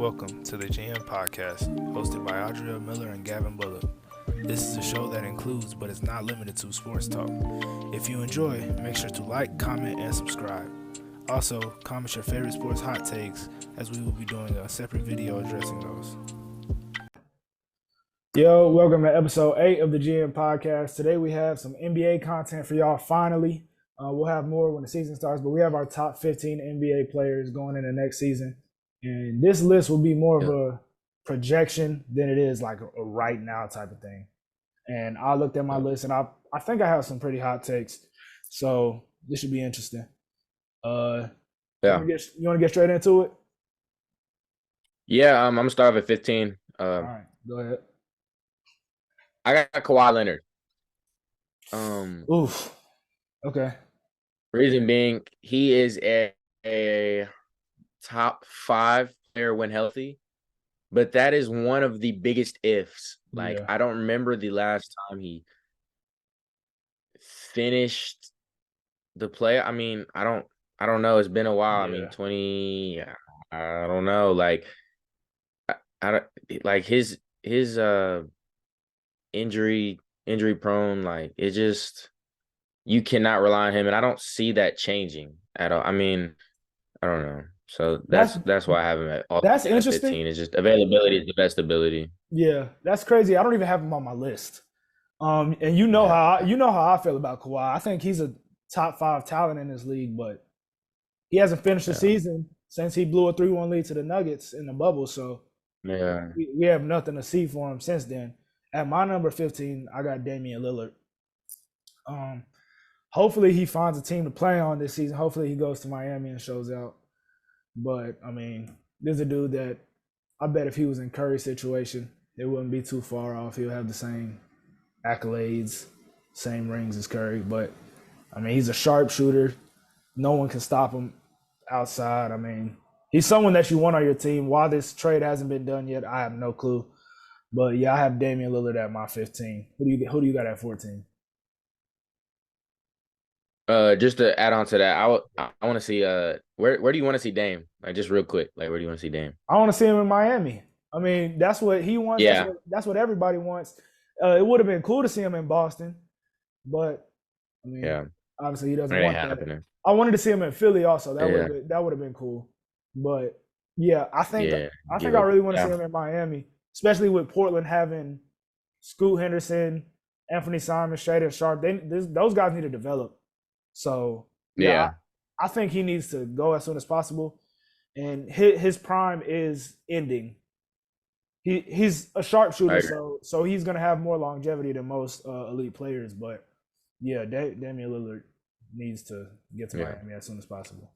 Welcome to the GM Podcast, hosted by Audrey Miller and Gavin Bullock. This is a show that includes, but is not limited to, sports talk. If you enjoy, make sure to like, comment, and subscribe. Also, comment your favorite sports hot takes, as we will be doing a separate video addressing those. Yo, welcome to episode 8 of the GM Podcast. Today we have some NBA content for y'all finally. We'll have more when the season starts, but we have our top 15 NBA players going into next season. And this list will be more of a projection than it is like a right now type of thing. And I looked at my list and I think I have some pretty hot takes. So this should be interesting. You want to get straight into it? Yeah, I'm going to start off at 15. All right, go ahead. I got Kawhi Leonard. Oof. Okay. Reason being, he is a top 5 player when healthy, but that is one of the biggest ifs. I don't remember the last time he finished the play. I mean, I don't know. It's been a while. Yeah. I mean, 20. I don't know. His injury prone. It just, you cannot rely on him, and I don't see that changing at all. I mean, I don't know. So that's why I have him at all. That's at interesting. 15. It's just availability is the best ability. Yeah, that's crazy. I don't even have him on my list. And you know how I feel about Kawhi. I think he's a top 5 talent in this league, but he hasn't finished the season since he blew a 3-1 lead to the Nuggets in the bubble. So we have nothing to see for him since then. At my number 15, I got Damian Lillard. Hopefully he finds a team to play on this season. Hopefully he goes to Miami and shows out. But, I mean, there's a dude that I bet if he was in Curry's situation, it wouldn't be too far off. He'll have the same accolades, same rings as Curry. But, I mean, he's a sharpshooter. No one can stop him outside. I mean, he's someone that you want on your team. Why this trade hasn't been done yet, I have no clue. But, yeah, I have Damian Lillard at my 15. Who do you got at 14? Just to add on to that, I want to see where do you want to see Dame? Just real quick, where do you want to see Dame? I want to see him in Miami. I mean, that's what he wants. Yeah. That's what everybody wants. It would have been cool to see him in Boston, but I mean, obviously he doesn't want that. Happening. I wanted to see him in Philly also. That would have been cool. But yeah, I think I really want to see him in Miami, especially with Portland having Scoot Henderson, Anthony Simons, Shaedon Sharpe. Those guys need to develop. So I think he needs to go as soon as possible, and his prime is ending. He's a sharpshooter, so he's gonna have more longevity than most elite players. But yeah, Damian Lillard needs to get to Miami as soon as possible.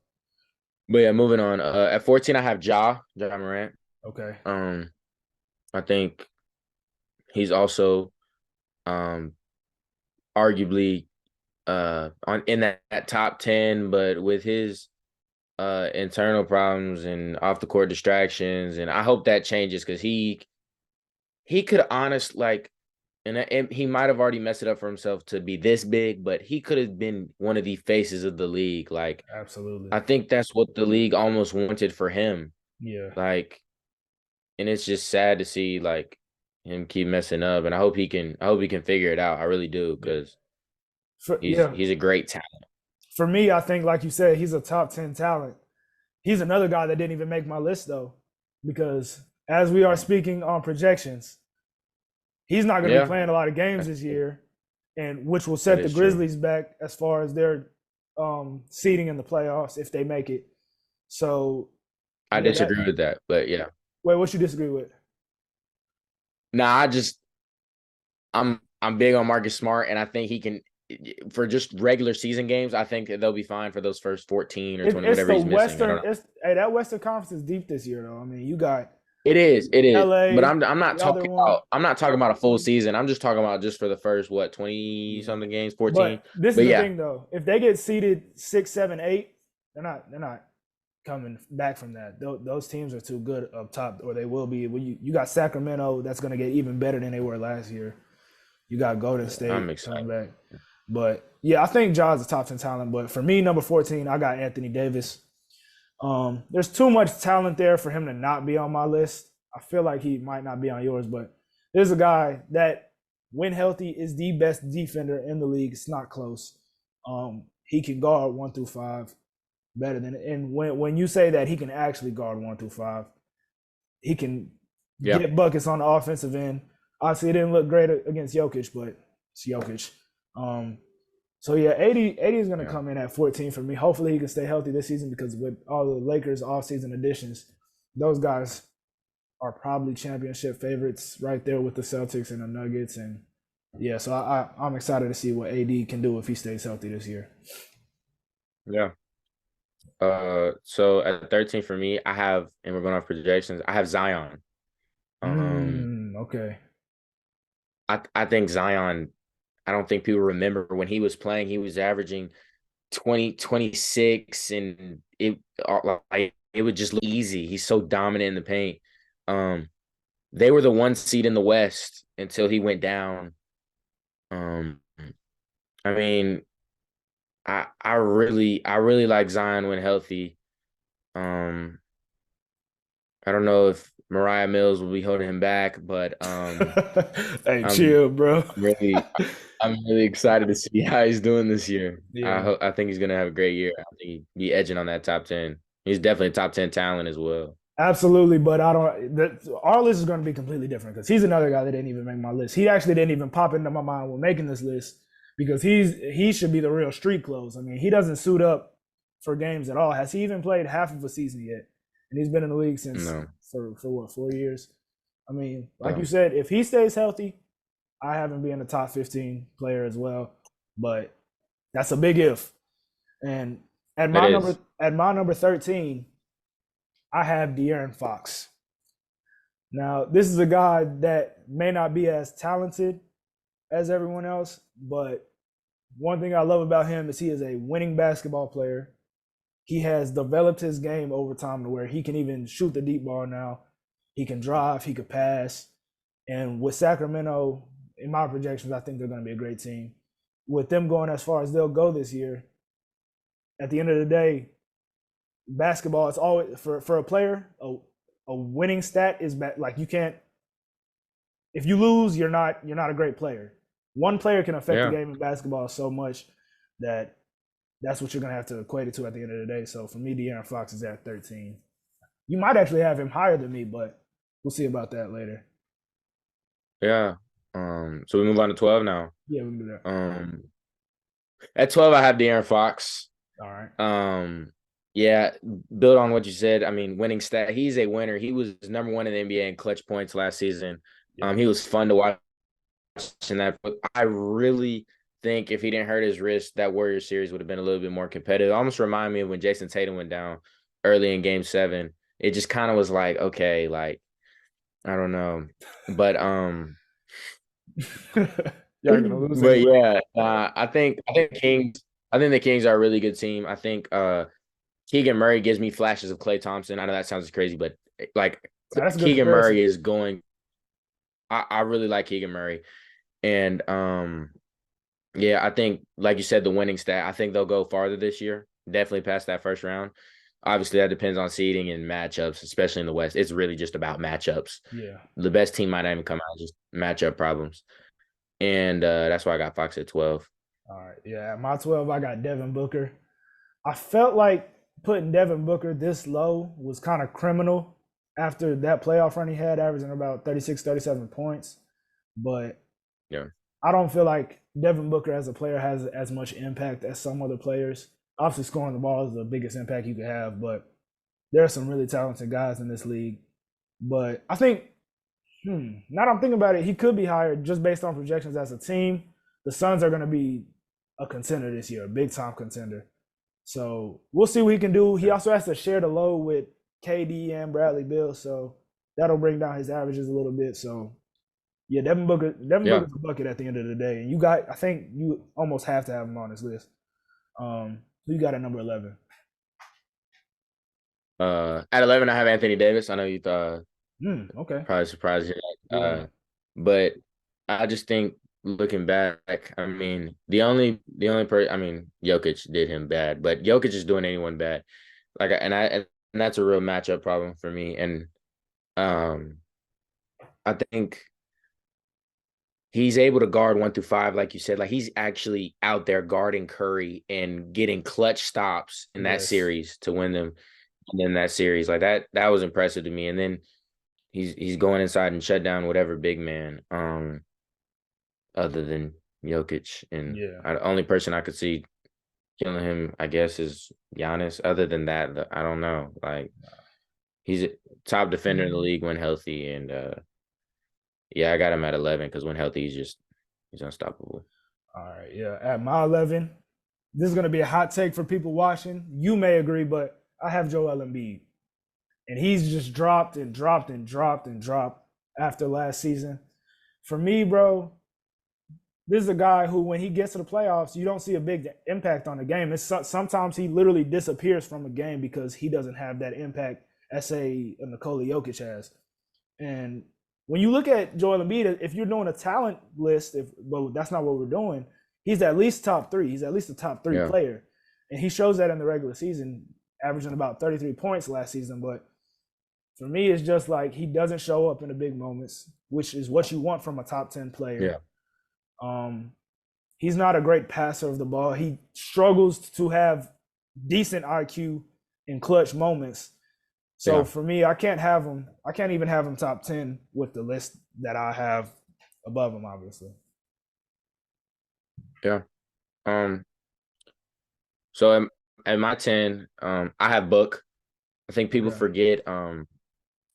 But yeah, moving on. At 14, I have Ja Morant. Okay. I think he's also arguably in that top 10, but with his internal problems and off the court distractions, and I hope that changes because he could honestly and he might have already messed it up for himself to be this big, but he could have been one of the faces of the league. Absolutely, I think that's what the league almost wanted for him. Yeah, and it's just sad to see him keep messing up, and I hope he can figure it out. I really do, because he's a great talent. For me, I think, like you said, he's a top 10 talent. He's another guy that didn't even make my list, though, because as we are speaking on projections, he's not going to be playing a lot of games this year, and which will set the Grizzlies back as far as their seeding in the playoffs if they make it. So I disagree with that, but yeah. Wait, what you disagree with? Nah, I'm big on Marcus Smart, and I think he can. For just regular season games, I think they'll be fine for those first 14 or 20, whatever he's missing. That Western Conference is deep this year, though. I mean, you got it is, LA, but I'm not talking about a full season. I'm just talking about just for the first 20 something games, 14. But this is the thing, though. If they get seeded 6, 7, 8, they're not coming back from that. Those teams are too good up top, or they will be. You got Sacramento that's going to get even better than they were last year. You got Golden State coming back. But, yeah, I think Ja's a top 10 talent. But for me, number 14, I got Anthony Davis. There's too much talent there for him to not be on my list. I feel like he might not be on yours, but there's a guy that, when healthy, is the best defender in the league. It's not close. He can guard 1 through 5 better than, and when you say that he can actually guard 1 through 5, he can get buckets on the offensive end. Obviously, it didn't look great against Jokic, but it's Jokic. So yeah, 80 is going to come in at 14 for me. Hopefully he can stay healthy this season, because with all the Lakers offseason additions, those guys are probably championship favorites right there with the Celtics and the Nuggets. And yeah, so I'm excited to see what AD can do if he stays healthy this year. Yeah. So at 13 for me, I have, and we're going off projections, I have Zion. Okay. I think Zion, I don't think people remember when he was playing, he was averaging 20, 26, and it would just look easy. He's so dominant in the paint. They were the 1 seed in the West until he went down. I mean, I really like Zion when healthy. I don't know if Mariah Mills will be holding him back, but hey, chill, bro. I'm really excited to see how he's doing this year. Yeah. I think he's gonna have a great year. I think he'd be edging on that top 10. He's definitely a top 10 talent as well. Absolutely, but our list is going to be completely different, because he's another guy that didn't even make my list. He actually didn't even pop into my mind when making this list, because he should be the real street clothes. I mean, he doesn't suit up for games at all. Has he even played half of a season yet? And he's been in the league since for what, 4 years? I mean, like you said, if he stays healthy, I have him being a top 15 player as well. But that's a big if. And at my number 13, I have De'Aaron Fox. Now, this is a guy that may not be as talented as everyone else, but one thing I love about him is he is a winning basketball player. He has developed his game over time to where he can even shoot the deep ball now. He can drive, he could pass. And with Sacramento, in my projections, I think they're going to be a great team. With them going as far as they'll go this year, at the end of the day, basketball is always, for a player, a winning stat is like, you can't, if you lose, you're not a great player. One player can affect the game of basketball so much that that's what you're going to have to equate it to at the end of the day. So for me, De'Aaron Fox is at 13. You might actually have him higher than me, but we'll see about that later. Yeah. So we move on to 12 now. Yeah, we can do that. At 12, I have De'Aaron Fox. All right. Yeah, build on what you said. I mean, winning stat. He's a winner. He was number 1 in the NBA in clutch points last season. He was fun to watch in that. But I really think if he didn't hurt his wrist, that Warriors series would have been a little bit more competitive. It almost reminded me of when Jason Tatum went down early in Game 7. It just kind of was like, okay, like, I don't know. But but yeah, I think the Kings are a really good team. I think Keegan Murray gives me flashes of Klay Thompson. I know that sounds crazy, but like Keegan Murray is going. I really like Keegan Murray, and yeah, I think like you said, the winning stat. I think they'll go farther this year. Definitely past that first round. Obviously, that depends on seeding and matchups, especially in the West. It's really just about matchups. Yeah, the best team might not even come out, just matchup problems, and that's why I got Fox at 12. All right, yeah, at my 12, I got Devin Booker. I felt like putting Devin Booker this low was kind of criminal after that playoff run he had, averaging about 36, 37 points. But yeah, I don't feel like Devin Booker as a player has as much impact as some other players. Obviously, scoring the ball is the biggest impact you could have, but there are some really talented guys in this league. But I think, now that I'm thinking about it, he could be higher just based on projections as a team. The Suns are going to be a contender this year, a big-time contender. So we'll see what he can do. He also has to share the load with KD and Bradley Beal, so that'll bring down his averages a little bit. So yeah, Devin Booker's a bucket at the end of the day. And I think you almost have to have him on this list. Who you got at number 11? At 11, I have Anthony Davis. I know you thought okay. Probably surprised you. But I just think looking back, I mean, the only person, I mean, Jokic did him bad, but Jokic is doing anyone bad. And that's a real matchup problem for me. And I think he's able to guard 1 through 5, like you said. Like, he's actually out there guarding Curry and getting clutch stops in that series to win them. And then that series, like that was impressive to me. And then he's going inside and shut down whatever big man, other than Jokic. And the only person I could see killing him, I guess, is Giannis. Other than that, I don't know. Like, he's a top defender in the league when healthy, and yeah, I got him at 11 because when healthy, he's unstoppable. All right, yeah. At my 11, this is gonna be a hot take for people watching. You may agree, but I have Joel Embiid, and he's just dropped and dropped and dropped and dropped after last season. For me, bro, this is a guy who, when he gets to the playoffs, you don't see a big impact on the game. It's sometimes he literally disappears from a game because he doesn't have that impact as, say, Nikola Jokic has. And when you look at Joel Embiid, if you're doing a talent list, but that's not what we're doing, he's at least top 3. He's at least a top 3 player. And he shows that in the regular season, averaging about 33 points last season. But for me, it's just like he doesn't show up in the big moments, which is what you want from a top 10 player. Yeah. He's not a great passer of the ball. He struggles to have decent IQ in clutch moments. So for me, I can't even have him top 10 with the list that I have above him, obviously. Yeah. So at my 10, I have Book. I think people forget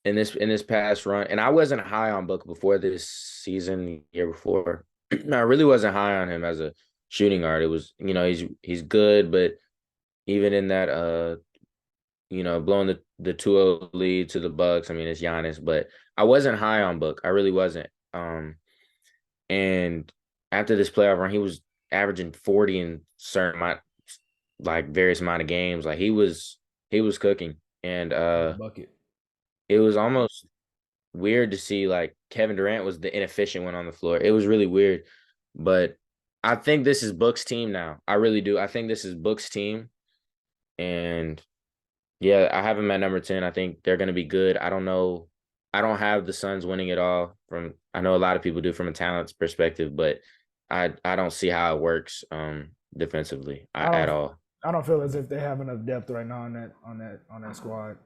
in this past run, and I wasn't high on Book before this season, year before. I really wasn't high on him as a shooting guard. It was, he's good, but even in that blowing the 2-0 lead to the Bucks, I mean, it's Giannis, but I wasn't high on Book. I really wasn't. And after this playoff run, he was averaging 40 in certain various amount of games. Like, he was cooking. And bucket. It was almost weird to see, like, Kevin Durant was the inefficient one on the floor. It was really weird. But I think this is Book's team now. I really do. I think this is Book's team. And yeah, I have him at number 10. I think they're going to be good. I don't know. I don't have the Suns winning it all. I know a lot of people do from a talent perspective, but I don't see how it works defensively at all. I don't feel as if they have enough depth right now on that squad.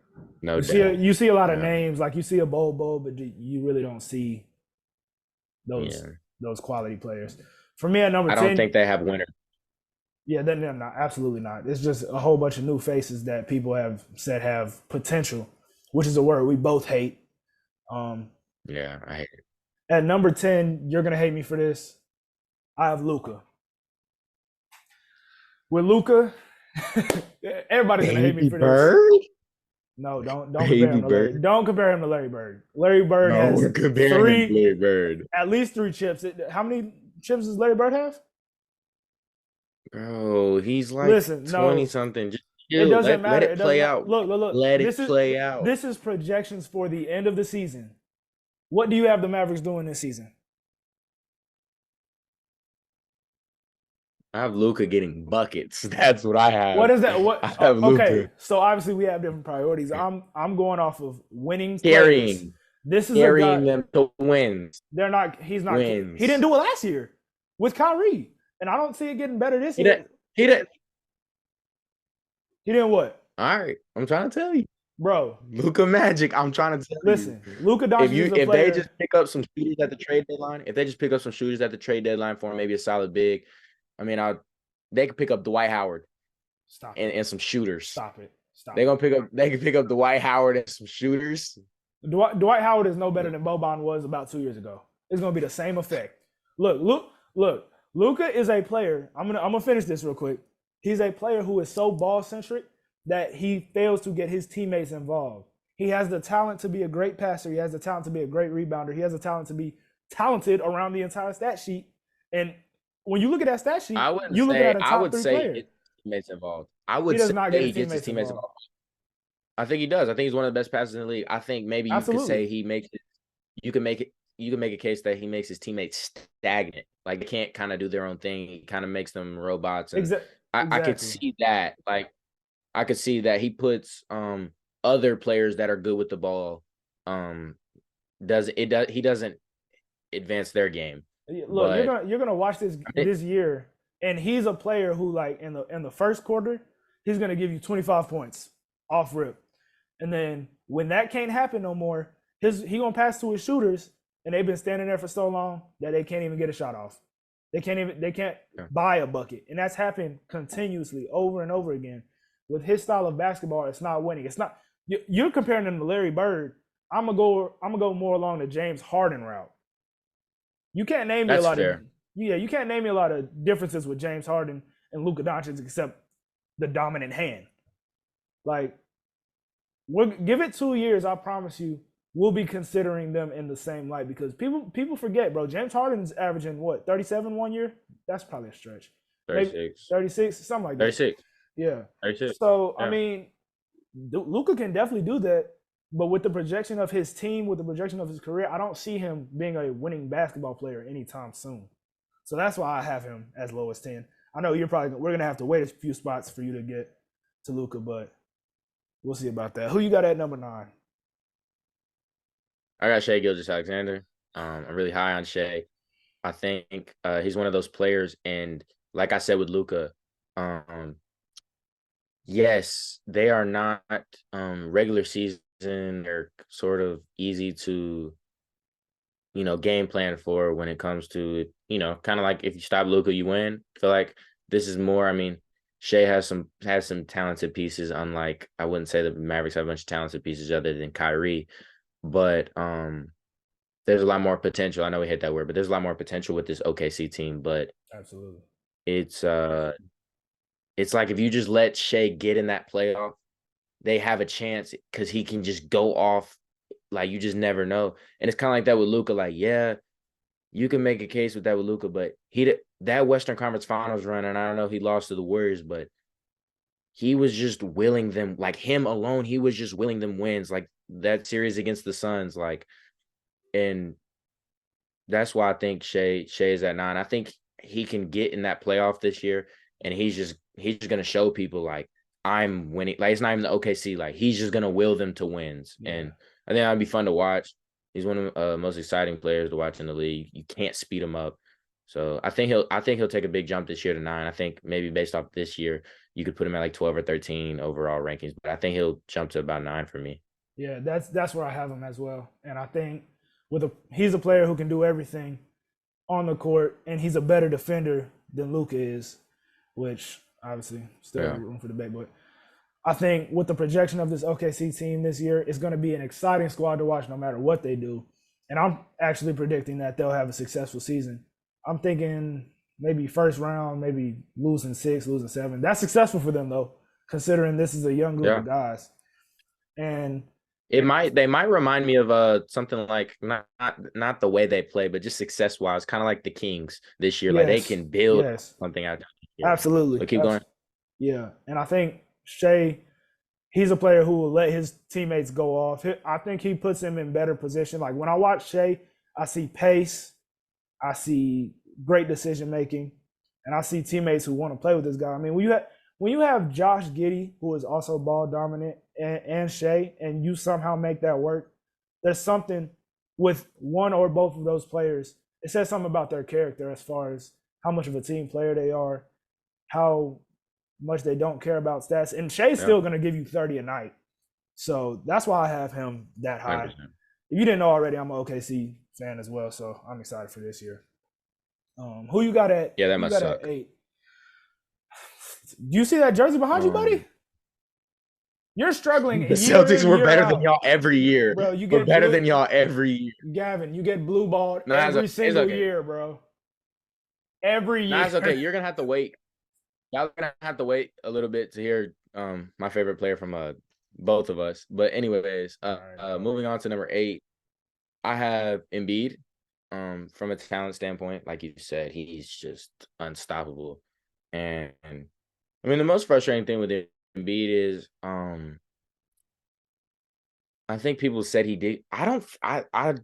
No doubt. You see a lot of names, like you see a Bol, but you really don't see those quality players. For me, at number 10, I don't think they have winners. Yeah, they're not. Absolutely not. It's just a whole bunch of new faces that people have said have potential, which is a word we both hate. Yeah, I hate it. At number 10, you're gonna hate me for this. I have Luka. With Luka, everybody's gonna hate me for this. No, don't compare him to Larry. Don't compare him to Larry Bird. Larry Bird has Larry Bird. At least 3 chips. How many chips does Larry Bird have? Bro, he's like 20-something. Just chill. It doesn't matter. Let it play out. Look. Let it play out. This is projections for the end of the season. What do you have the Mavericks doing this season? I have Luka getting buckets. That's what I have. What is that? I have Luka. So obviously we have different priorities. I'm going off of winning. Carrying. This is carrying them to wins. They're not. He's not. Wins. He didn't do it last year with Kyrie, and I don't see it getting better this year. He didn't what? All right, I'm trying to tell you, bro. Luka Magic. I'm trying to tell you. Listen, Luka Doncic. If they just pick up some shooters at the trade deadline, for him, maybe a solid big. I mean, they could pick up Dwight Howard. And some shooters. Stop it. They can pick up Dwight Howard and some shooters. Dwight Howard is no better than Boban was about 2 years ago. It's gonna be the same effect. Look. Luka is a player. I'm gonna finish this real quick. He's a player who is so ball centric that he fails to get his teammates involved. He has the talent to be a great passer. He has the talent to be a great rebounder. He has the talent to be talented around the entire stat sheet. And when you look at that stat sheet, you look at a top 3 player. Teammates involved. I would say he gets his teammates involved. I think he does. I think he's one of the best passers in the league. I think maybe you could say he makes it. You can make a case that he makes his teammates stagnant. Like, they can't kind of do their own thing. He kind of makes them robots. And exactly. I could see that. Like, I could see that he puts other players that are good with the ball. He doesn't advance their game. Look, you're gonna watch this year, and he's a player who, like, in the first quarter, he's gonna give you 25 points off rip, and then when that can't happen no more, he gonna pass to his shooters, and they've been standing there for so long that they can't even get a shot off. They can't buy a bucket, and that's happened continuously over and over again. With his style of basketball, it's not winning. It's not. You're comparing him to Larry Bird. I'm gonna go more along the James Harden route. You can't name me a lot of you can't name me a lot of differences with James Harden and Luka Doncic except the dominant hand. Like, give it 2 years, I promise you, we'll be considering them in the same light, because people forget, bro. James Harden's averaging what, 37 1 year? That's probably a stretch. 36. 36, something like that. 36. Yeah. 36. So, yeah. I mean, Luka can definitely do that. But with the projection of his team, with the projection of his career, I don't see him being a winning basketball player anytime soon. So that's why I have him as low as 10. I know we're gonna have to wait a few spots for you to get to Luka, but we'll see about that. Who you got at number 9? I got Shai Gilgeous-Alexander. I'm really high on Shai. I think he's one of those players, and like I said with Luka, yes, they are not regular season. They're sort of easy to, game plan for when it comes to, kind of like if you stop Luka, you win. I feel like this is more. I mean, Shai has some talented pieces. Unlike, I wouldn't say the Mavericks have a bunch of talented pieces other than Kyrie, but there's a lot more potential. I know we hate that word, but there's a lot more potential with this OKC team. But absolutely, it's like if you just let Shai get in that playoff, they have a chance because he can just go off. Like, you just never know. And it's kind of like that with Luka. Like, yeah, you can make a case with that with Luka, but that Western Conference Finals run, and I don't know, he lost to the Warriors, but he was just willing them, like him alone, he was just willing them wins. Like that series against the Suns, like, and that's why I think Shai is at 9. I think he can get in that playoff this year, and he's just going to show people, like, I'm winning. Like, it's not even the OKC. Like, he's just going to will them to wins. Yeah. And I think that'd be fun to watch. He's one of the most exciting players to watch in the league. You can't speed him up. So I think he'll take a big jump this year to 9. I think maybe based off this year, you could put him at like 12 or 13 overall rankings, but I think he'll jump to about 9 for me. Yeah, that's where I have him as well. And I think he's a player who can do everything on the court, and he's a better defender than Luka is, which obviously still room for debate. But I think with the projection of this OKC team this year, it's going to be an exciting squad to watch no matter what they do. And I'm actually predicting that they'll have a successful season. I'm thinking maybe first round, maybe losing 6, losing 7. That's successful for them, though, considering this is a young group of guys. And they might remind me of something like not the way they play, but just success wise, kind of like the Kings this year. Yes. Like they can build something out. Absolutely. But keep going. Yeah, and I think Shai, he's a player who will let his teammates go off. I think he puts him in better position. Like when I watch Shai, I see pace, I see great decision making, and I see teammates who want to play with this guy. I mean, when you have Josh Giddey, who is also ball dominant, and Shai, and you somehow make that work, there's something with one or both of those players. It says something about their character as far as how much of a team player they are, how much they don't care about stats. And Shai's still going to give you 30 a night. So that's why I have him that high. 100%. If you didn't know already, I'm an OKC fan as well, so I'm excited for this year. Who you got at? Yeah, that must suck. At 8? Do you see that jersey behind you, buddy? You're struggling. The Celtics were better than y'all every year. Bro, we're better than y'all every year. Gavin, you get blue balled every single year, bro. Every year. That's okay. You're going to have to wait. Y'all going to have to wait a little bit to hear my favorite player from both of us. But anyways, moving on to number 8, I have Embiid. From a talent standpoint, like you said, he's just unstoppable. And I mean, the most frustrating thing with Embiid is I think people said he did. I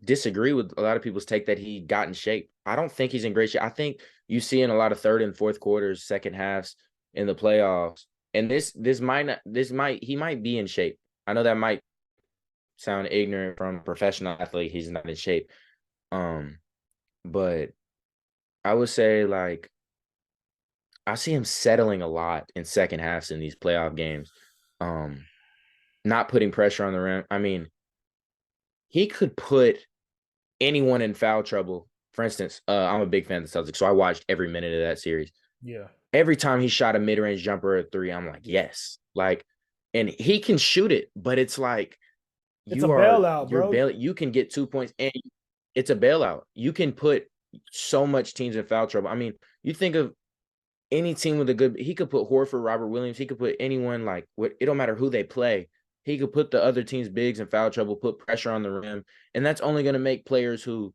disagree with a lot of people's take that he got in shape. I don't think he's in great shape. I think you see in a lot of third and fourth quarters, second halves in the playoffs, And he might be in shape. I know that might sound ignorant from a professional athlete. He's not in shape. But I would say like I see him settling a lot in second halves in these playoff games. Not putting pressure on the rim. I mean, he could put anyone in foul trouble. For instance, I'm a big fan of the Celtics, so I watched every minute of that series. Yeah. Every time he shot a mid-range jumper or a three, I'm like, yes. Like, and he can shoot it, but it's like it's a bailout, bro. You can get 2 points and it's a bailout. You can put so much teams in foul trouble. I mean, you think of any team with a good, he could put Horford, Robert Williams, he could put anyone like what, it don't matter who they play. He could put the other team's bigs in foul trouble, put pressure on the rim, and that's only going to make players who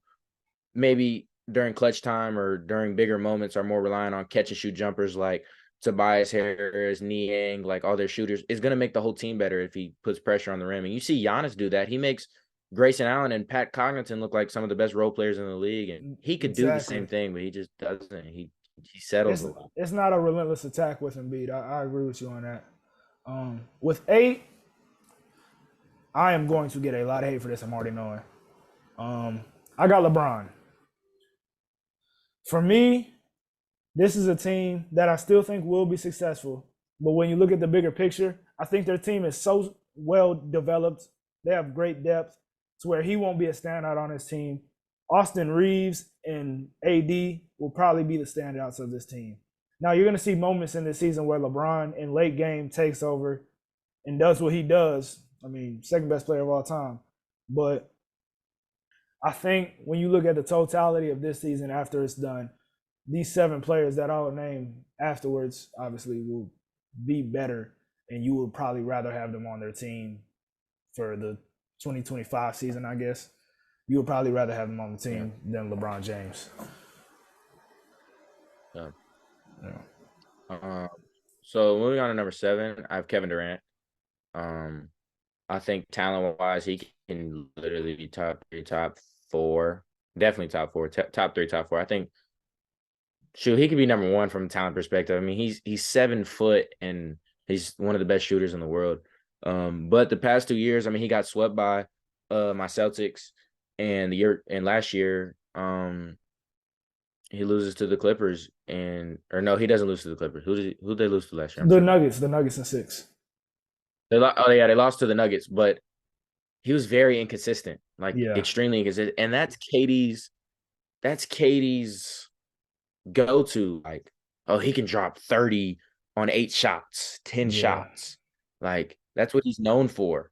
maybe during clutch time or during bigger moments are more reliant on catch and shoot jumpers like Tobias Harris, Niang, like all their shooters, is going to make the whole team better if he puts pressure on the rim. And you see Giannis do that. He makes Grayson Allen and Pat Connaughton look like some of the best role players in the league. And he could do the same thing, but he just doesn't. He settles a lot. It's not a relentless attack with Embiid. I agree with you on that. With 8, I am going to get a lot of hate for this. I'm already knowing. I got LeBron. For me, this is a team that I still think will be successful. But when you look at the bigger picture, I think their team is so well developed. They have great depth to where he won't be a standout on his team. Austin Reeves and AD will probably be the standouts of this team. Now, you're going to see moments in this season where LeBron in late game takes over and does what he does. I mean, second best player of all time. But I think when you look at the totality of this season after it's done, these 7 players that I'll name afterwards obviously will be better, and you would probably rather have them on their team for the 2025 season, I guess. You would probably rather have them on the team than LeBron James. Yeah. So moving on to number 7, I have Kevin Durant. I think talent-wise, he can literally be top 3, top 4. Definitely top 4, top 3, top 4. I think, shoot, he could be number 1 from a talent perspective. I mean, he's 7 foot and he's one of the best shooters in the world. But the past 2 years, I mean, he got swept by my Celtics, and last year, he loses to the Clippers, no, he doesn't lose to the Clippers. Who did they lose to last year? The Nuggets in 6. They lost to the Nuggets, but he was very inconsistent, extremely inconsistent, and that's KD's go-to. Like, oh, he can drop 30 on 8 shots, 10 shots, like that's what he's known for,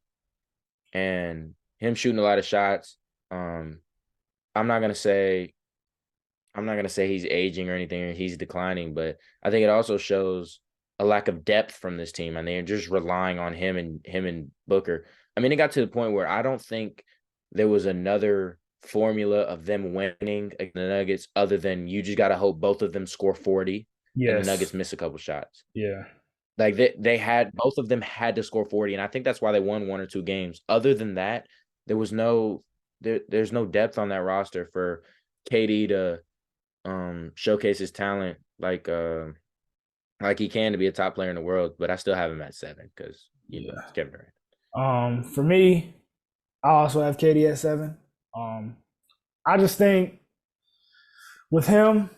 and him shooting a lot of shots. I'm not gonna say he's aging or anything, or he's declining, but I think it also shows a lack of depth from this team, and they're just relying on him and Booker. I mean, it got to the point where I don't think there was another formula of them winning the Nuggets other than you just got to hope both of them score 40 and the Nuggets miss a couple shots. Yeah. Like both of them had to score 40, and I think that's why they won 1 or 2 games. Other than that, there's no depth on that roster for KD to showcase his talent like he can to be a top player in the world, but I still have him at 7 because it's Kevin Durant. For me, I also have KD at 7. I just think with him,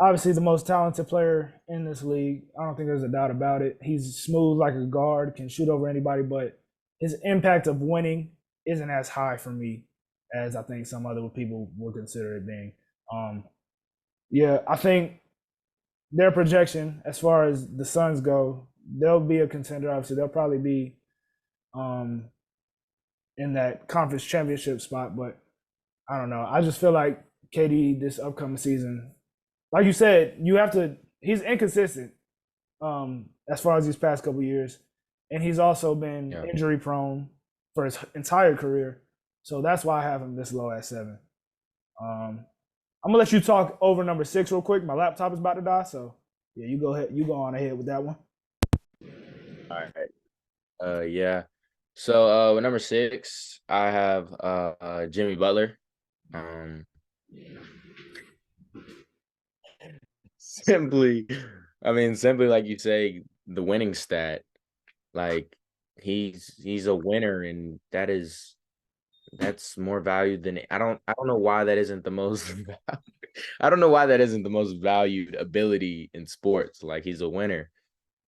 obviously the most talented player in this league. I don't think there's a doubt about it. He's smooth like a guard, can shoot over anybody, but his impact of winning isn't as high for me as I think some other people would consider it being. I think their projection as far as the Suns go, they'll be a contender. Obviously, they'll probably be in that conference championship spot, but I don't know. I just feel like KD this upcoming season, like you said, he's inconsistent as far as these past couple years, and he's also been injury prone for his entire career. So that's why I have him this low at 7. I'm gonna let you talk over number 6 real quick. My laptop is about to die, so you go ahead. You go on ahead with that one. All right. So with number 6, I have Jimmy Butler. Simply like you say, the winning stat. Like he's a winner, and that's more valued than I don't know why that isn't the most I don't know why that isn't the most valued ability in sports. Like he's a winner.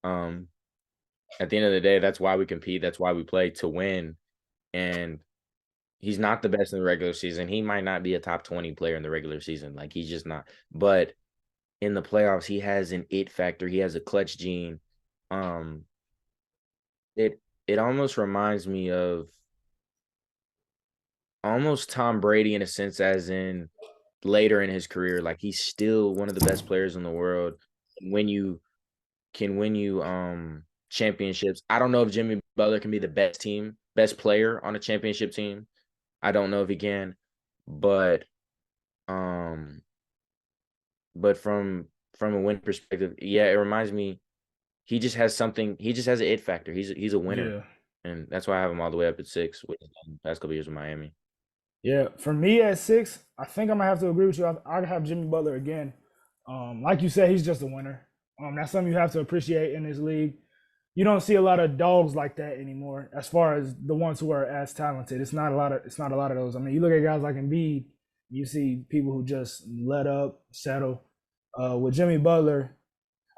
At the end of the day, that's why we compete. That's why we play to win. And he's not the best in the regular season. He might not be a top 20 player in the regular season. Like he's just not. But in the playoffs, he has an it factor. He has a clutch gene. It almost reminds me of almost Tom Brady in a sense, as in later in his career. Like he's still one of the best players in the world. When you can win you championships. I don't know if Jimmy Butler can be the best player on a championship team. I don't know if he can, but from a win perspective, yeah, it reminds me. He just has something. He just has an it factor. He's a winner, and that's why I have him all the way up at 6 with the past couple years with Miami. Yeah, for me at 6, I think I'm gonna have to agree with you. I have Jimmy Butler again. Like you said, he's just a winner. That's something you have to appreciate in this league. You don't see a lot of dogs like that anymore. As far as the ones who are as talented, it's not a lot of those. I mean, you look at guys like Embiid, you see people who just let up, settle. With Jimmy Butler,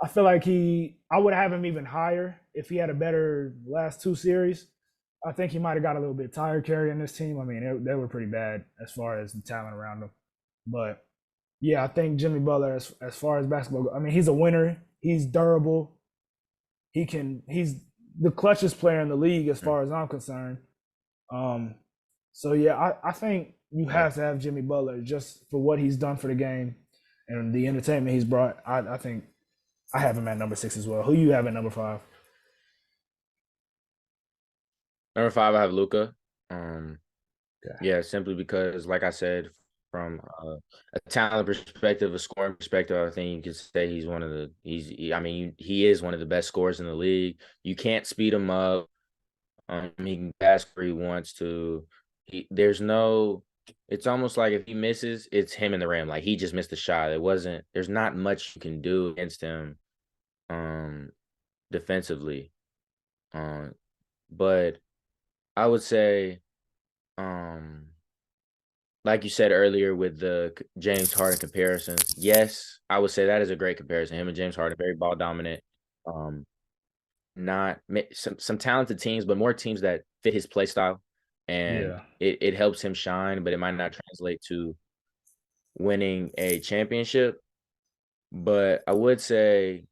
I feel like I would have him even higher if he had a better last 2 series. I think he might have got a little bit tired carrying this team. I mean, they were pretty bad as far as the talent around them. But yeah, I think Jimmy Butler, as far as basketball, I mean, he's a winner. He's durable. He's the clutchest player in the league as far as I'm concerned. So yeah, I think you have to have Jimmy Butler just for what he's done for the game and the entertainment he's brought. I think I have him at number 6 as well. Who you have at number 5? Number 5, I have Luka. Yeah, simply because, like I said, from a talent perspective, a scoring perspective, I think you could say he is one of the best scorers in the league. You can't speed him up. He can pass where he wants to. It's almost like if he misses, it's him in the rim. Like he just missed a shot. There's not much you can do against him defensively. But I would say, like you said earlier with the James Harden comparisons, yes, I would say that is a great comparison. Him and James Harden, very ball dominant. Not some talented teams, but more teams that fit his play style, and it helps him shine, but it might not translate to winning a championship. But I would say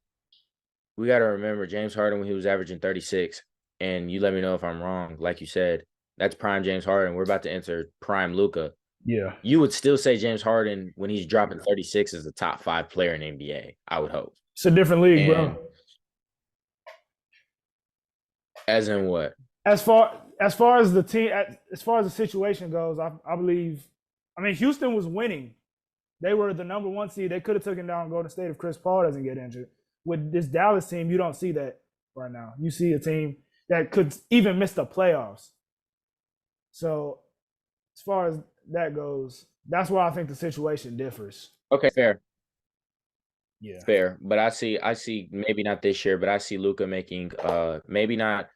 we got to remember James Harden when he was averaging 36, and you let me know if I'm wrong. Like you said, that's prime James Harden. We're about to enter prime Luka. Yeah. You would still say James Harden when he's dropping 36 is the top 5 player in the NBA, I would hope. It's a different league, bro. As in what? As far as the team, as far as the situation goes, I believe. I mean, Houston was winning. They were the number 1 seed. They could have taken down Golden State if Chris Paul doesn't get injured. With this Dallas team, you don't see that right now. You see a team that could even miss the playoffs. So, as far as that goes, that's why I think the situation differs. Okay, fair. Yeah, fair. But I see maybe not this year, but I see Luka making maybe not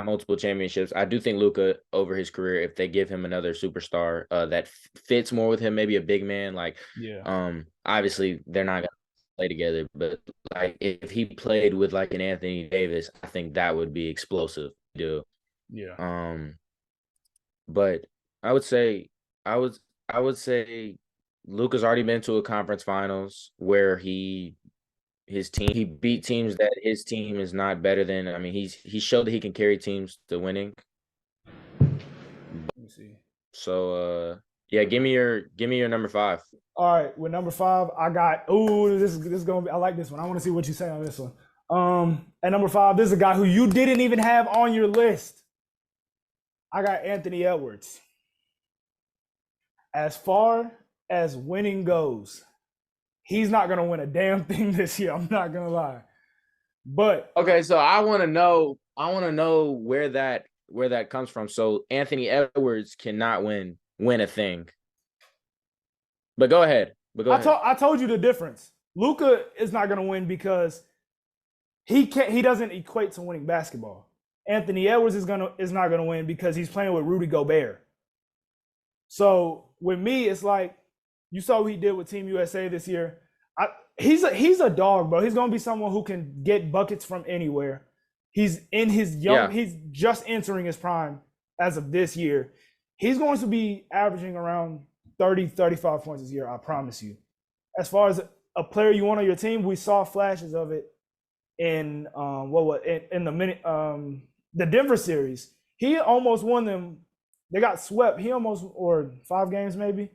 multiple championships. I do think Luka over his career, if they give him another superstar that fits more with him, maybe a big man, like obviously they're not gonna play together, but like if he played with like an Anthony Davis, I think that would be explosive to do. Yeah. But I would say Luka's already been to a conference finals where he beat teams that his team is not better than. I mean, he showed that he can carry teams to winning. Let me see. So yeah, give me your number 5. All right, with number 5, I got this is gonna be, I like this one. I want to see what you say on this one. At number 5, this is a guy who you didn't even have on your list. I got Anthony Edwards. As far as winning goes, he's not gonna win a damn thing this year. I'm not gonna lie. But okay, so I want to know where that comes from. So Anthony Edwards cannot win a thing. But go ahead. I told you the difference. Luka is not gonna win because he doesn't equate to winning basketball. Anthony Edwards is not gonna win because he's playing with Rudy Gobert. So with me, it's like you saw what he did with Team USA this year. He's a dog, bro. He's gonna be someone who can get buckets from anywhere. He's in his he's just entering his prime as of this year. He's going to be averaging around 30, 35 points a year, I promise you. As far as a player you want on your team, we saw flashes of it in the Denver series. He almost won them. They got swept. He almost, or 5 games maybe.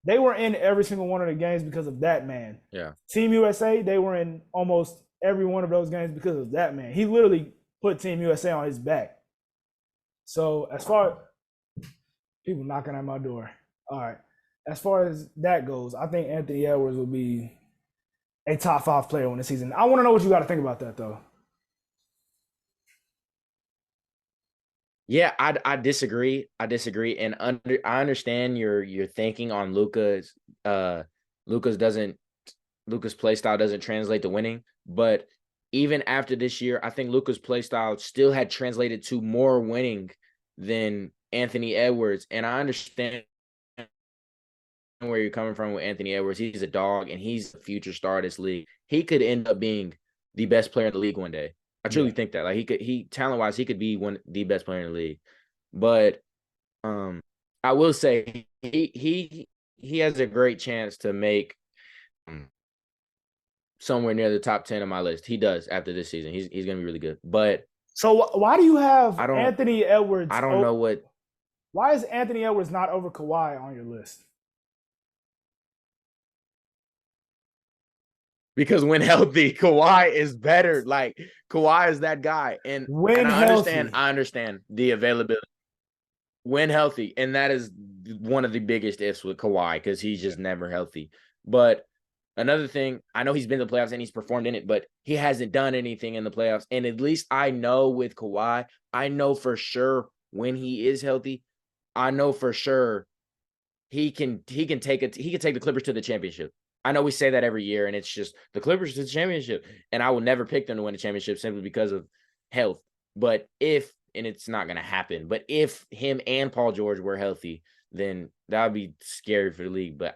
They were in every single one of the games because of that man. Yeah. Team USA, they were in almost every one of those games because of that man. He literally put Team USA on his back. So as far as people knocking at my door. All right. As far as that goes, I think Anthony Edwards will be a top 5 player in the season. I want to know what you got to think about that, though. Yeah, I disagree. And I understand your thinking on Luka's play style doesn't translate to winning, but even after this year, I think Luka's play style still had translated to more winning than Anthony Edwards. And I understand where you're coming from with Anthony Edwards. He's a dog and he's a future star of this league. He could end up being the best player in the league one day. I truly think that. Like he talent wise, he could be the best player in the league. But I will say he has a great chance to make somewhere near the top 10 of my list. He does after this season. He's gonna be really good. But so why do you have Anthony Edwards? I don't know what. Why is Anthony Edwards not over Kawhi on your list? Because when healthy, Kawhi is better. Like Kawhi is that guy, and I understand the availability when healthy, and that is one of the biggest ifs with Kawhi because he's just never healthy. But another thing, I know he's been in the playoffs and he's performed in it, but he hasn't done anything in the playoffs. And at least I know with Kawhi, I know for sure when he is healthy, I know for sure he can take the Clippers to the championship. I know we say that every year, and it's just the Clippers to the championship, and I will never pick them to win the championship simply because of health. But and it's not going to happen, but if him and Paul George were healthy, then that would be scary for the league. But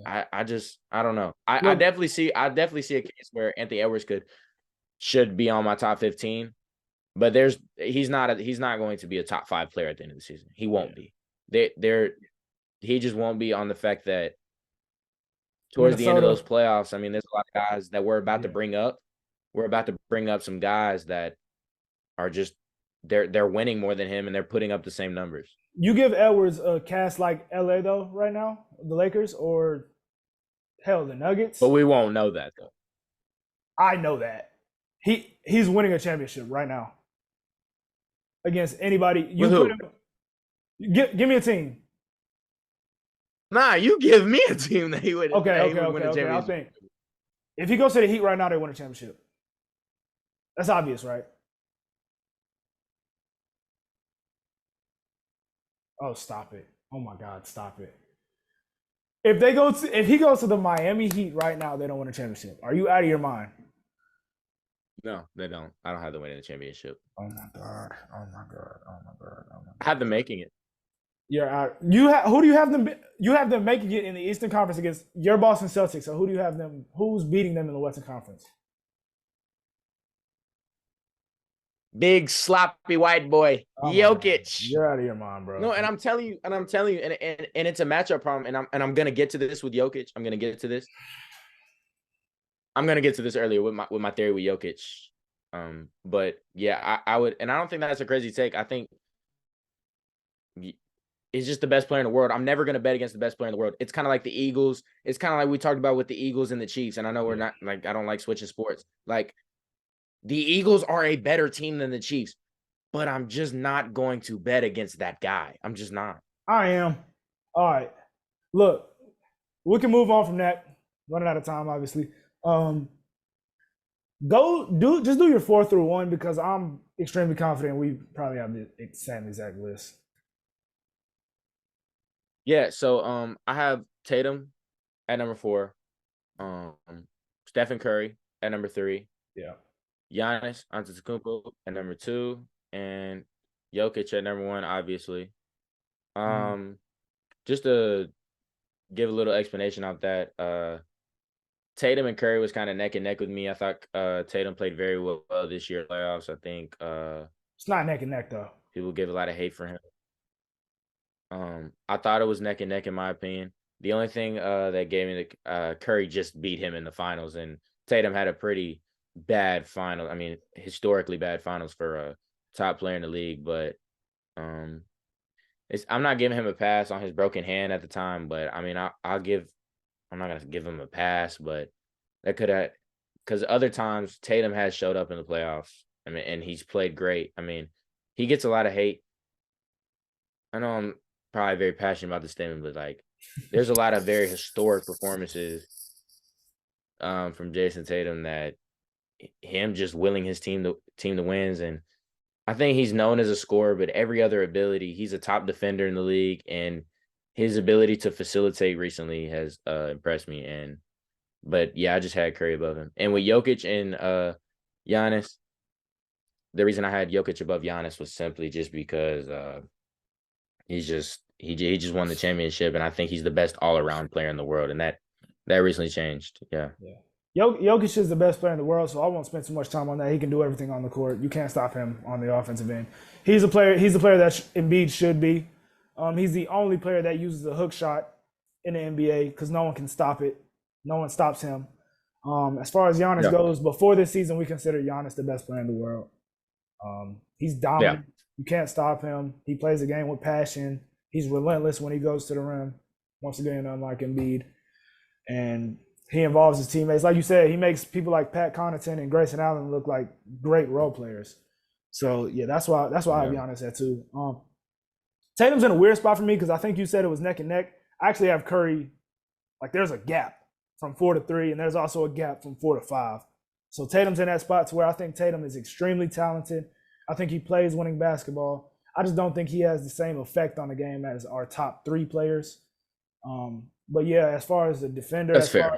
I don't know. I definitely see a case where Anthony Edwards should be on my top 15, but he's not going to be a top 5 player at the end of the season. He won't be. He just won't be on the fact that towards the end of those playoffs, I mean, there's a lot of guys that we're about to bring up. We're about to bring up some guys that are just they're winning more than him and they're putting up the same numbers. You give Edwards a cast like LA though right now, the Lakers, or hell, the Nuggets. But we won't know that though. I know that. He's winning a championship right now. Against anybody. You put him, give me a team. Nah, you give me a team that he would win a championship. I think if he goes to the Heat right now, they win a championship. That's obvious, right? Oh, stop it. Oh my God, stop it. If he goes to the Miami Heat right now, they don't win a championship. Are you out of your mind? No, they don't. I don't have them winning the championship. Oh my God. I have them making it. You're out. Who do you have them? You have them making it in the Eastern Conference against your Boston Celtics. So who do you have them? Who's beating them in the Western Conference? Big sloppy white boy, Jokic. You're out of your mind, bro. No, and I'm telling you, and it's a matchup problem. And I'm gonna get to this with Jokic. I'm gonna get to this earlier with my theory with Jokic. But yeah, I would, and I don't think that's a crazy take. I think he's just the best player in the world. I'm never going to bet against the best player in the world. It's kind of like the Eagles. It's kind of like we talked about with the Eagles and the Chiefs. And I know we're not like, I don't like switching sports. Like the Eagles are a better team than the Chiefs, but I'm just not going to bet against that guy. I'm just not. I am. All right. Look, we can move on from that. Running out of time, obviously. Just do your 4 through 1 because I'm extremely confident we probably have the same exact list. Yeah, so I have Tatum at number 4, Stephen Curry at number 3. Yeah. Giannis Antetokounmpo at number 2, and Jokic at number 1, obviously. Just to give a little explanation of that, Tatum and Curry was kind of neck and neck with me. I thought Tatum played very well this year in playoffs. I think it's not neck and neck though. People give a lot of hate for him. I thought it was neck and neck in my opinion. The only thing that gave me the Curry just beat him in the finals, and Tatum had a pretty bad final. I mean, historically bad finals for a top player in the league. But I'm not giving him a pass on his broken hand at the time. But I mean, I'm not gonna give him a pass, but that could have, because other times Tatum has showed up in the playoffs. I mean, and he's played great. I mean, he gets a lot of hate. I know I'm probably very passionate about this statement, but like, there's a lot of very historic performances from Jason Tatum that him just willing his team to wins, and I think he's known as a scorer, but every other ability, he's a top defender in the league, and his ability to facilitate recently has impressed me. But yeah, I just had Curry above him, and with Jokic and Giannis, the reason I had Jokic above Giannis was simply just because he just won the championship, and I think he's the best all around player in the world, and that recently changed. Yeah. Jokic is the best player in the world, so I won't spend too much time on that. He can do everything on the court. You can't stop him on the offensive end. He's the player that Embiid should be. He's the only player that uses a hook shot in the NBA because no one can stop it. No one stops him. As far as Giannis goes, before this season, we consider Giannis the best player in the world. He's dominant. Yeah. You can't stop him. He plays the game with passion. He's relentless when he goes to the rim. Once again, unlike Embiid. And he involves his teammates. Like you said, he makes people like Pat Connaughton and Grayson Allen look like great role players. So, yeah, that's why I have Giannis at 2. Tatum's in a weird spot for me because I think you said it was neck and neck. I actually have Curry. Like, there's a gap from 4 to 3, and there's also a gap from 4 to 5. So Tatum's in that spot to where I think Tatum is extremely talented. I think he plays winning basketball. I just don't think he has the same effect on the game as our top 3 players. But yeah, as far as the defender, that's fair.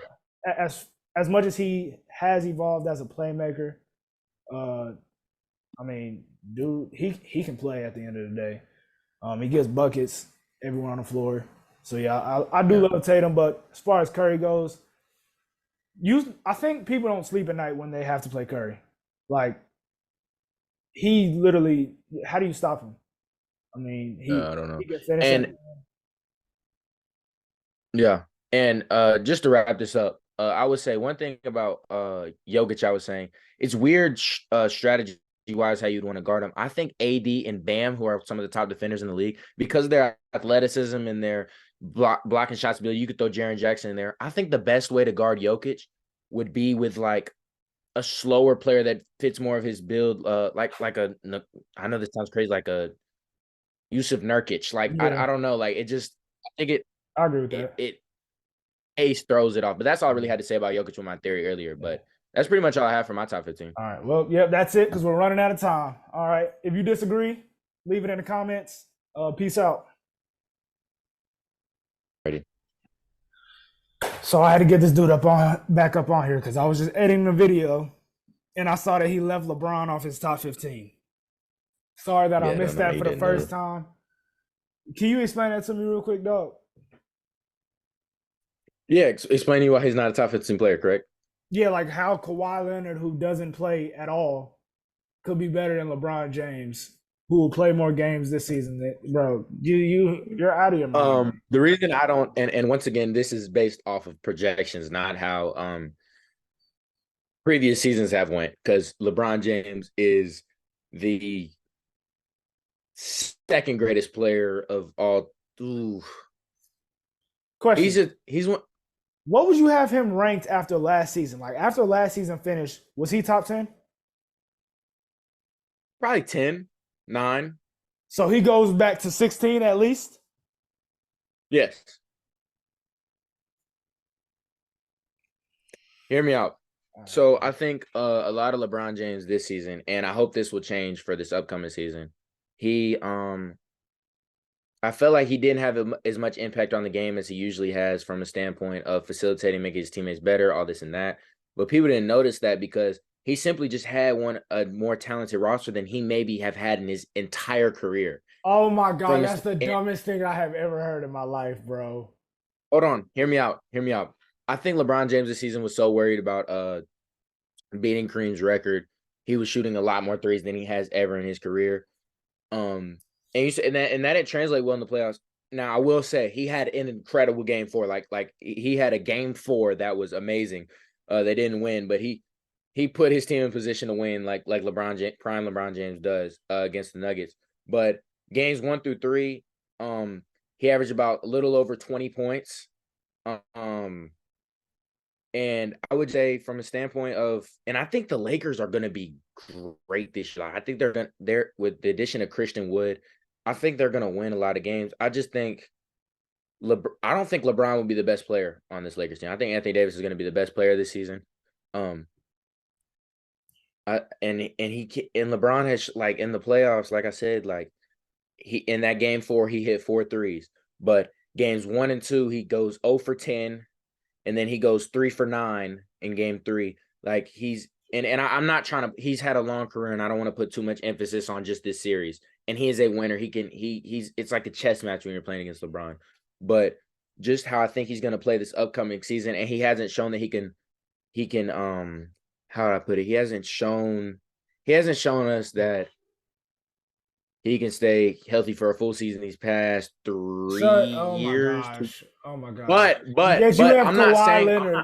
As much as he has evolved as a playmaker, I mean, dude, he can play at the end of the day. He gets buckets everywhere on the floor. So yeah, I do love Tatum, but as far as Curry goes, I think people don't sleep at night when they have to play Curry. Like, he literally, how do you stop him? I mean, I don't know. And just to wrap this up, I would say one thing about Jokic. I was saying it's weird strategy-wise how you'd want to guard him. I think AD and Bam, who are some of the top defenders in the league, because of their athleticism and their blocking shots ability, you could throw Jaren Jackson in there. I think the best way to guard Jokic would be with like a slower player that fits more of his build, like I know this sounds crazy, like a Yusuf Nurkic. Like I don't know, like I think I agree with that. It Ace throws it off, but that's all I really had to say about Jokic with my theory earlier. But that's pretty much all I have for my top 15. All right, well, that's it because we're running out of time. All right, if you disagree, leave it in the comments. Peace out. Ready. So I had to get this dude back up on here because I was just editing the video and I saw that he left LeBron off his top 15. Sorry that I missed that for the first time. Can you explain that to me real quick, dog? Yeah, explaining why he's not a top 15 player, correct? Yeah, like how Kawhi Leonard, who doesn't play at all, could be better than LeBron James, who will play more games this season. Bro, you're out of your mind. The reason I don't, and once again, this is based off of projections, not how previous seasons have went, because LeBron James is the second greatest player of all. Question. He's one. What would you have him ranked after last season? Like, after last season finished, was he top 10? Probably 10, 9. So he goes back to 16 at least? Yes. Hear me out. So I think a lot of LeBron James this season, and I hope this will change for this upcoming season, I felt like he didn't have as much impact on the game as he usually has from a standpoint of facilitating, making his teammates better, all this and that. But people didn't notice that because He simply just had a more talented roster than he maybe have had in his entire career. Oh my God, that's the dumbest thing I have ever heard in my life, bro. Hold on, hear me out. I think LeBron James this season was so worried about beating Kareem's record. He was shooting a lot more threes than he has ever in his career. And that didn't translate well in the playoffs. Now I will say he had an incredible game 4. Like he had a game 4 that was amazing. They didn't win, but he put his team in position to win, like prime LeBron James does against the Nuggets. But games 1 through 3, he averaged about a little over 20 points. And I would say from a standpoint of, and I think the Lakers are going to be great this year. I think they're with the addition of Christian Wood, I think they're going to win a lot of games. I just think I don't think LeBron will be the best player on this Lakers team. I think Anthony Davis is going to be the best player this season. And LeBron has, like, in the playoffs, like I said, like he in that game 4 he hit 4 threes, but games 1 and 2 he goes 0 for 10. And then he goes 3 for 9 in game 3. Like I'm not trying to, he's had a long career and I don't want to put too much emphasis on just this series. And he is a winner. It's like a chess match when you're playing against LeBron. But just how I think he's going to play this upcoming season. And he hasn't shown that he can, how do I put it? He hasn't shown us that he can stay healthy for a full season these past 3 years. Oh my gosh. But I'm not saying.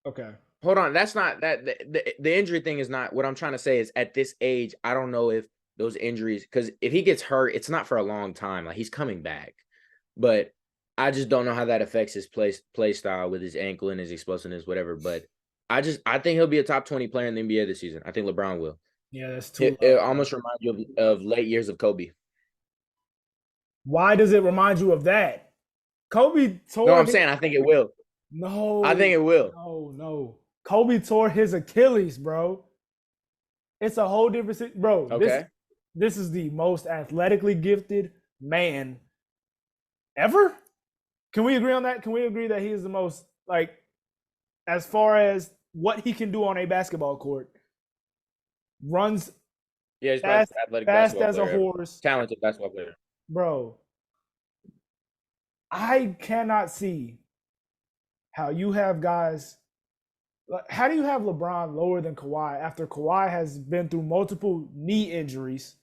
Okay. Hold on. That's not that the injury thing is not what I'm trying to say. Is at this age, I don't know if those injuries, because if he gets hurt, it's not for a long time. Like, he's coming back, but I just don't know how that affects his play style with his ankle and his explosiveness, whatever. But I think he'll be a top 20 player in the NBA this season. I think LeBron will. Yeah, that's too. It almost reminds you of late years of Kobe. Why does it remind you of that? Kobe tore. No, I'm saying I think it will. No, I think it will. No. Kobe tore his Achilles, bro. It's a whole different, bro. Okay. This is the most athletically gifted man ever. Can we agree on that? Can we agree that he is the most, like, as far as what he can do on a basketball court? Runs, yeah, he's fast as a player. horse. Talented basketball player. Bro, I cannot see how you have guys. How do you have LeBron lower than Kawhi after Kawhi has been through multiple knee injuries?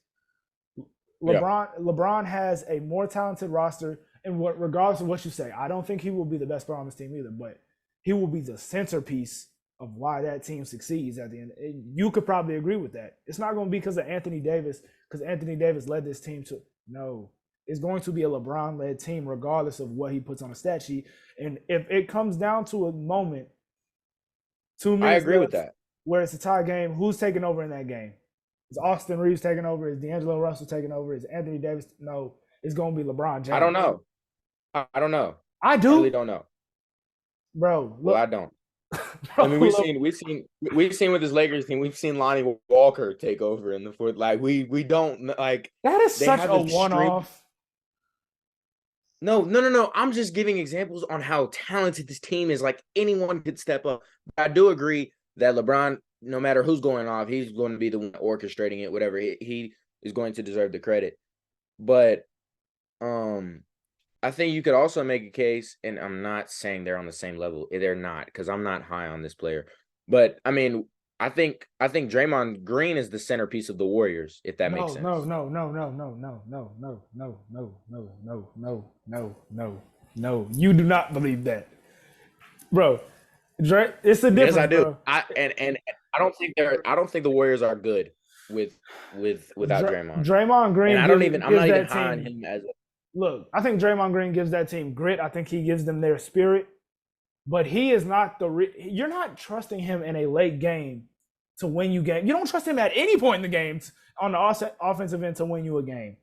LeBron has a more talented roster, and regardless of what you say, I don't think he will be the best player on this team either, but he will be the centerpiece of why that team succeeds at the end. You could probably agree with that. It's not going to be because of Anthony Davis, because Anthony Davis led this team to. No, it's going to be a LeBron-led team regardless of what he puts on a stat sheet. And if it comes down to a moment, 2 minutes, I agree with that, where it's a tie game, who's taking over in that game? Is Austin Reeves taking over? Is D'Angelo Russell taking over? Is Anthony Davis? No, it's going to be LeBron James. I don't know. I do. I really don't know, bro. Look, well, I don't. I mean, we've seen with this Lakers team, we've seen Lonnie Walker take over in the fourth. Like, we don't, like, that is such a one-off. No. I'm just giving examples on how talented this team is. Like, anyone could step up. I do agree that LeBron, no matter who's going off, he's going to be the one orchestrating it. Whatever, he is going to deserve the credit. But I think you could also make a case, and I'm not saying they're on the same level. They're not, because I'm not high on this player. But I mean, I think Draymond Green is the centerpiece of the Warriors, if that makes sense. No. You do not believe that, bro. It's a difference. Yes, I do. Bro. And I don't think the Warriors are good without Draymond. Draymond Green. And I'm not even high on him as a. Look, I think Draymond Green gives that team grit. I think he gives them their spirit. But he is not you're not trusting him in a late game to win you game. You don't trust him at any point in the game on the offensive end to win you a game.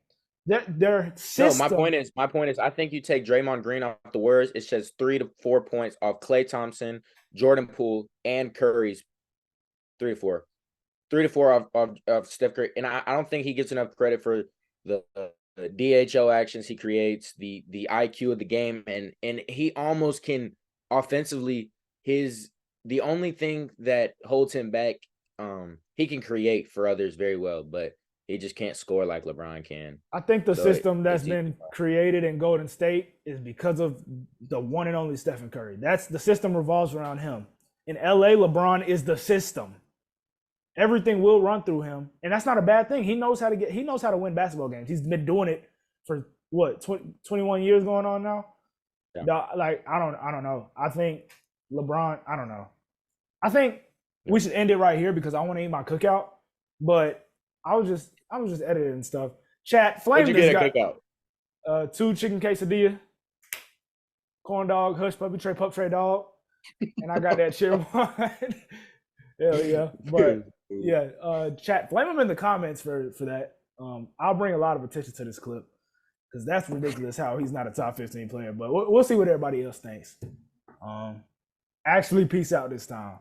Their system. No, my point is, I think you take Draymond Green off the Warriors, it's just 3 to 4 points off Klay Thompson, Jordan Poole, and Curry's 3 to 4 of Steph Curry. And I don't think he gets enough credit for the DHO actions he creates, the IQ of the game, and he almost can offensively. The only thing that holds him back he can create for others very well, but he just can't score like LeBron can. I think the system that's been created in Golden State is because of the one and only Stephen Curry. That's the system revolves around him. In LA, LeBron is the system. Everything will run through him, and that's not a bad thing. He knows how to win basketball games. He's been doing it for what 21 years going on now. Yeah. Like I don't know. I think LeBron. I don't know. I think we should end it right here because I want to eat my cookout. But I was just editing stuff. Chat, Flame What'd you get at cookout? 2 chicken quesadilla, corn dog, hush puppy tray, pup tray dog, and I got that cheer one. Hell yeah! But yeah, chat, flame him in the comments for that. I'll bring a lot of attention to this clip because that's ridiculous how he's not a top 15 player. But we'll see what everybody else thinks. Actually, peace out this time.